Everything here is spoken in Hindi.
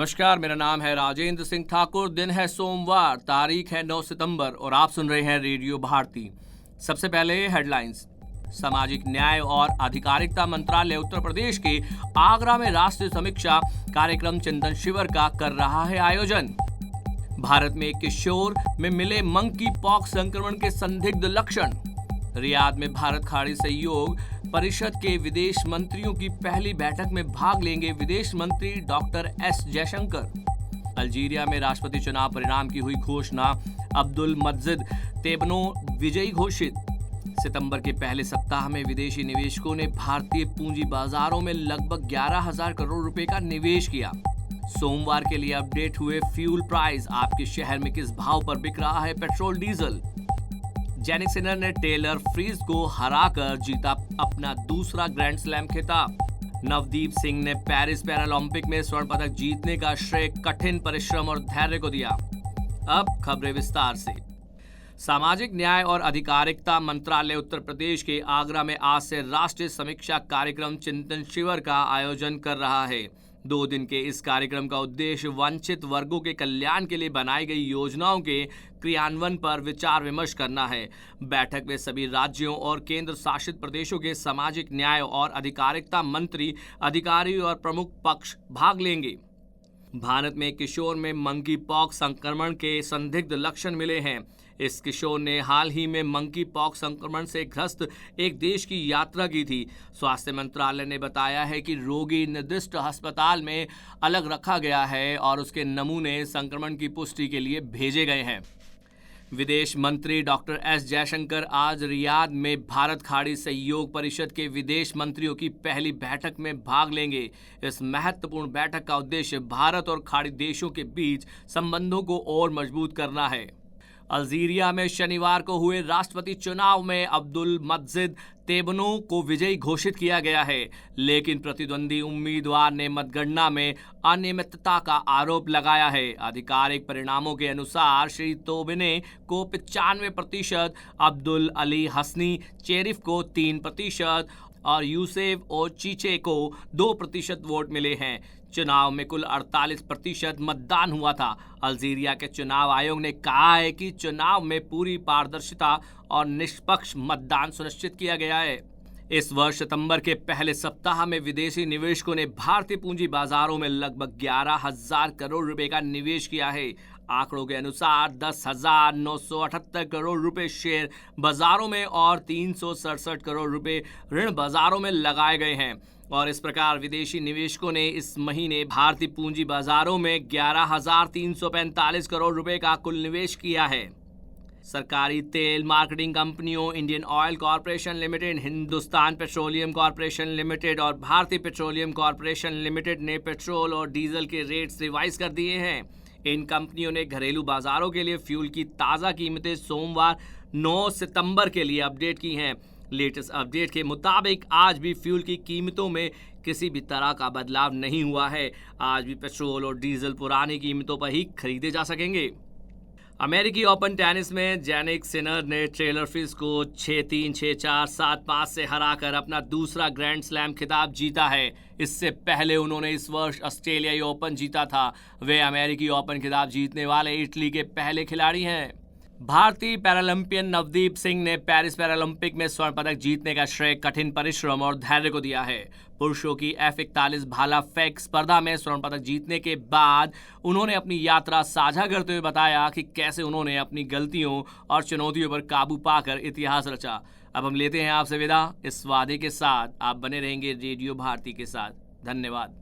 नमस्कार, मेरा नाम है राजेंद्र सिंह ठाकुर। दिन है सोमवार, तारीख है 9 सितंबर और आप सुन रहे हैं रेडियो भारती। सबसे पहले हेडलाइंस। सामाजिक न्याय और अधिकारिता मंत्रालय उत्तर प्रदेश के आगरा में राष्ट्रीय समीक्षा कार्यक्रम चिंतन शिविर का कर रहा है आयोजन। भारत में एक किशोर में मिले मंकी पॉक्स संक्रमण के संदिग्ध लक्षण। रियाद में भारत खाड़ी सहयोग परिषद के विदेश मंत्रियों की पहली बैठक में भाग लेंगे विदेश मंत्री डॉक्टर एस जयशंकर। अल्जीरिया में राष्ट्रपति चुनाव परिणाम की हुई घोषणा, अब्दुल मज्जिद तेबनो विजयी घोषित। सितंबर के पहले सप्ताह में विदेशी निवेशकों ने भारतीय पूंजी बाजारों में लगभग 11,000 करोड़ रुपए का निवेश किया। सोमवार के लिए अपडेट हुए फ्यूल प्राइस। आपके शहर में किस भाव पर बिक रहा है पेट्रोल डीजल? जैनिक सिनर ने टेलर फ्रीज को हराकर जीता अपना दूसरा ग्रैंड स्लैम खिताब। नवदीप सिंह ने पेरिस पैरालंपिक में स्वर्ण पदक जीतने का श्रेय कठिन परिश्रम और धैर्य को दिया। अब खबरें विस्तार से। सामाजिक न्याय और अधिकारिता मंत्रालय उत्तर प्रदेश के आगरा में आज से राष्ट्रीय समीक्षा कार्यक्रम चिंतन शिविर का आयोजन कर रहा है। 2 दिन के इस कार्यक्रम का उद्देश्य वंचित वर्गों के कल्याण के लिए बनाई गई योजनाओं के क्रियान्वयन पर विचार विमर्श करना है। बैठक में सभी राज्यों और केंद्र शासित प्रदेशों के सामाजिक न्याय और अधिकारिता मंत्री, अधिकारी और प्रमुख पक्ष भाग लेंगे। भारत में किशोर में मंकी पॉक्स संक्रमण के संदिग्ध लक्षण मिले हैं। इस किशोर ने हाल ही में मंकी पॉक्स संक्रमण से ग्रस्त एक देश की यात्रा की थी। स्वास्थ्य मंत्रालय ने बताया है कि रोगी निर्दिष्ट अस्पताल में अलग रखा गया है और उसके नमूने संक्रमण की पुष्टि के लिए भेजे गए हैं। विदेश मंत्री डॉक्टर एस जयशंकर आज रियाद में भारत खाड़ी सहयोग परिषद के विदेश मंत्रियों की पहली बैठक में भाग लेंगे। इस महत्वपूर्ण बैठक का उद्देश्य भारत और खाड़ी देशों के बीच संबंधों को और मजबूत करना है। अल्जीरिया में शनिवार को हुए राष्ट्रपति चुनाव में अब्दुल मज्जिद तेबनो को विजयी घोषित किया गया है, लेकिन प्रतिद्वंदी उम्मीदवार ने मतगणना में अनियमितता का आरोप लगाया है। आधिकारिक परिणामों के अनुसार श्री तोबिने को 95%, अब्दुल अली हसनी चेरिफ को 3% और यूसेफ और चीचे को 2% वोट मिले हैं। चुनाव में कुल 48% मतदान हुआ था। अल्जीरिया के चुनाव आयोग ने कहा है कि चुनाव में पूरी पारदर्शिता और निष्पक्ष मतदान सुनिश्चित किया गया है। इस वर्ष सितंबर के पहले सप्ताह में विदेशी निवेशकों ने भारतीय पूंजी बाजारों में लगभग 11,000 करोड़ रुपए का निवेश किया है। आंकड़ों के अनुसार 10,978 करोड़ रुपए शेयर बाजारों में और 367 करोड़ रुपए ऋण बाजारों में लगाए गए हैं और इस प्रकार विदेशी निवेशकों ने इस महीने भारतीय पूंजी बाजारों में 11,345 करोड़ रुपए का कुल निवेश किया है। सरकारी तेल मार्केटिंग कंपनियों Indian oil corporation limited, Hindustan petroleum corporation limited और भारतीय पेट्रोलियम कॉरपोरेशन लिमिटेड ने पेट्रोल और डीजल के रेट्स रिवाइज कर दिए हैं। इन कंपनियों ने घरेलू बाजारों के लिए फ्यूल की ताज़ा कीमतें सोमवार 9 सितंबर के लिए अपडेट की हैं। लेटेस्ट अपडेट के मुताबिक आज भी फ्यूल की कीमतों में किसी भी तरह का बदलाव नहीं हुआ है। आज भी पेट्रोल और डीजल पुरानी कीमतों पर ही खरीदे जा सकेंगे। अमेरिकी ओपन टेनिस में जैनिक सिनर ने टेलर फ्रीज को 6-3, 6-4, 7-5 से हराकर अपना दूसरा ग्रैंड स्लैम खिताब जीता है। इससे पहले उन्होंने इस वर्ष ऑस्ट्रेलियाई ओपन जीता था। वे अमेरिकी ओपन खिताब जीतने वाले इटली के पहले खिलाड़ी हैं। भारतीय पैरालंपियन नवदीप सिंह ने पेरिस पैरालंपिक में स्वर्ण पदक जीतने का श्रेय कठिन परिश्रम और धैर्य को दिया है। पुरुषों की F41 भाला फेंक स्पर्धा में स्वर्ण पदक जीतने के बाद उन्होंने अपनी यात्रा साझा करते हुए बताया कि कैसे उन्होंने अपनी गलतियों और चुनौतियों पर काबू पाकर इतिहास रचा। अब हम लेते हैं आपसे विदा इस वादे के साथ, आप बने रहेंगे रेडियो भारती के साथ। धन्यवाद।